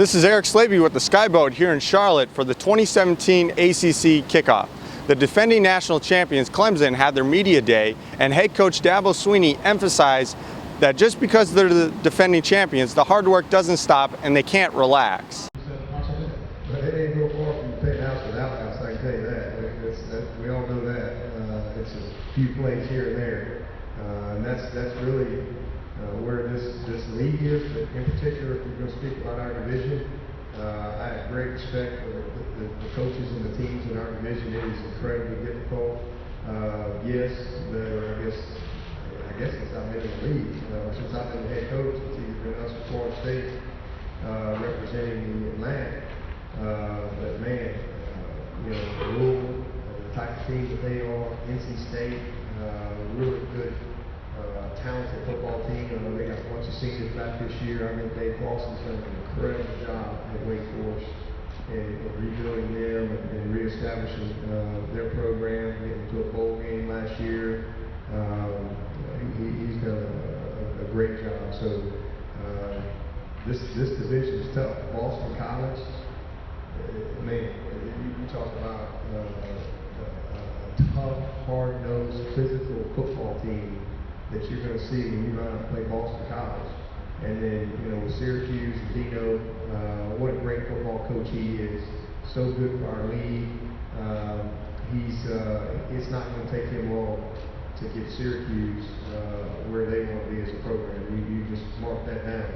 This is Eric Slavey with the Skyboat here in Charlotte for the 2017 ACC Kickoff. The defending national champions Clemson had their media day, and head coach Dabo Swinney emphasized that just because they're the defending champions, the hard work doesn't stop and they can't relax. But it ain't go far from the penthouse to the outhouse, I can tell you that. We all know that. It's a few plays here and there. And that's really where this league is. But in particular, if you're going to speak about our division, I have great respect for the coaches and the teams in our division. It is incredibly difficult. Yes, I guess since I've been in the league, since I've been the head coach, it's either been us or Florida State representing the Atlantic. But man, Louisville, the type of team that they are, NC State, really good, talented football team. They got a bunch of seniors back this year. I think Dave Clawson's done an incredible job at Wake Forest in rebuilding them and reestablishing their program, getting to a bowl game last year. He's done a great job. So this division is tough. Boston College, man, you talk about a tough, hard-nosed, physical football team that you're going to see when you run out and play Boston College. And then, with Syracuse and Dino, what a great football coach he is. So good for our league. It's not going to take him long to get Syracuse where they want to be as a program. You just mark that down.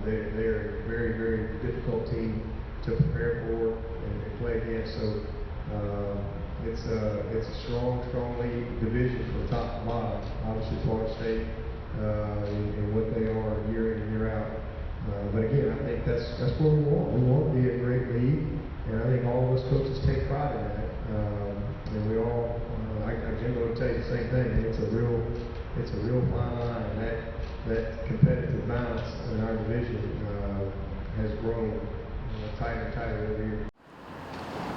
They're a very, very difficult team to prepare for and play against. So it's a strong league division from top to bottom. Obviously, Florida State and what they are year in and year out. But again, I think that's what we want. We want to be a great league, and I think all of us coaches take pride in that. And we all, Jimbo will tell you the same thing. It's a real fine line, and that competitive balance in our division has grown tighter and tighter every year.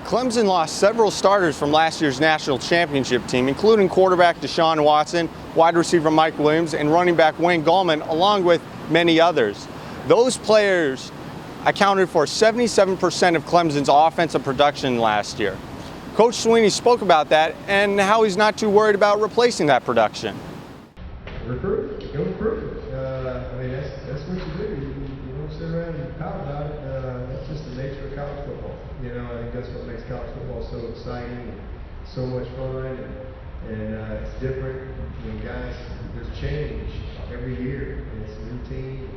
Clemson lost several starters from last year's national championship team, including quarterback Deshaun Watson, wide receiver Mike Williams, and running back Wayne Gallman, along with many others. Those players accounted for 77% of Clemson's offensive production last year. Coach Swinney spoke about that and how he's not too worried about replacing that production. Recruit. That's what you do. You don't sit around and pout about it. That's just the nature of college football. I think that's what makes college football so exciting and so much fun, and it's different. Guys, there's change every year, and it's a new team.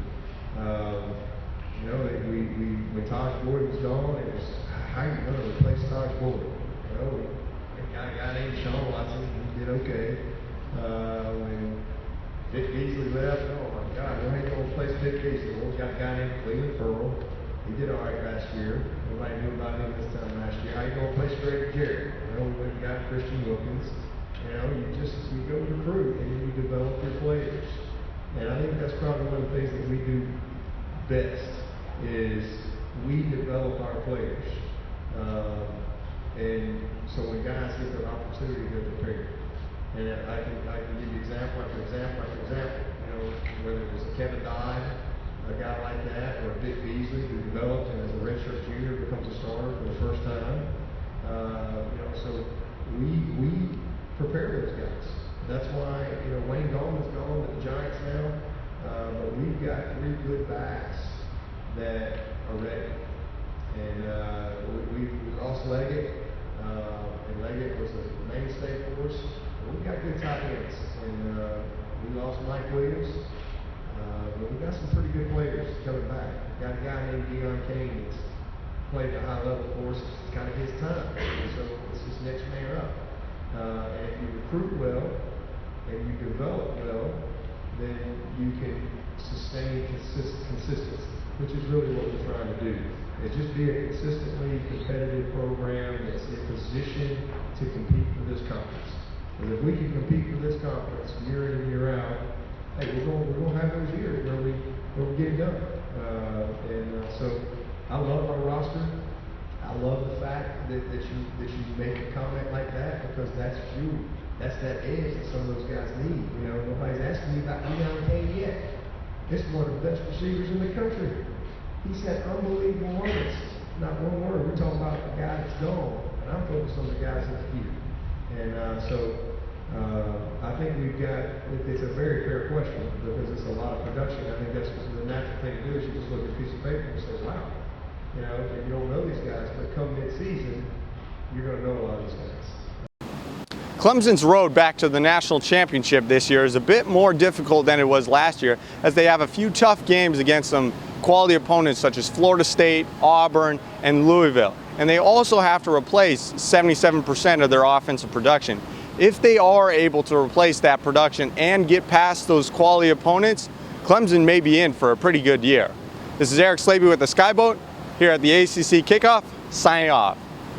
When Taj Boyd was gone, it was how are you going to replace Taj Boyd? We got a guy named Sean Watson. He did okay. When Vic Beasley left, oh my God, we ain't going to replace Vic Beasley. Well, we got a guy named Cleveland Pearl. He did all right last year. Nobody knew about him this time last year. How you going to replace Greg Jarrett? We went and got Christian Wilkins. You go recruit and you develop your players. And I think that's probably one of the things that we do best is we develop our players. And so when guys get their opportunity, they're prepared. And I can give you example after example after example. Whether it was a Kevin Dye, a guy like that, or a Vic Beasley who developed and as a redshirt junior becomes a starter for the first time. So we prepare those guys. That's why Wayne Gallman's gone to the Giants now, but we've got 3 good backs that are ready. And we lost Leggett, and Leggett was a mainstay for us. We've got good tight ends, and we lost Mike Williams. But we've got some pretty good players coming back. We've got a guy named Deion Kane that's played at a high level for us. It's kind of his time. So it's his next man up. And if you recruit well and you develop well, then you can sustain consistency, which is really what we're trying to do. Is just be a consistently competitive program that's in position to compete for this conference. And if we can compete for this conference year in and year out, hey, we're going to have those years where we get it done. So I love our roster. I love the fact that you make a comment like that, because that's you. That's that edge that some of those guys need. Nobody's asking me about Deion Kane yet. This is one of the best receivers in the country. He's had unbelievable words. Not one word. We're talking about the guy that's gone, and I'm focused on the guys that's here. And I think we've got. It's a very fair question because it's a lot of production. I think that's the natural thing to do. Is you just look at a piece of paper and say, "Wow," you know, and you don't know these guys, but come mid-season, you're going to know a lot of these guys. Clemson's road back to the national championship this year is a bit more difficult than it was last year, as they have a few tough games against some quality opponents such as Florida State, Auburn, and Louisville. And they also have to replace 77% of their offensive production. If they are able to replace that production and get past those quality opponents, Clemson may be in for a pretty good year. This is Eric Slaby with the Skyboat here at the ACC Kickoff, signing off.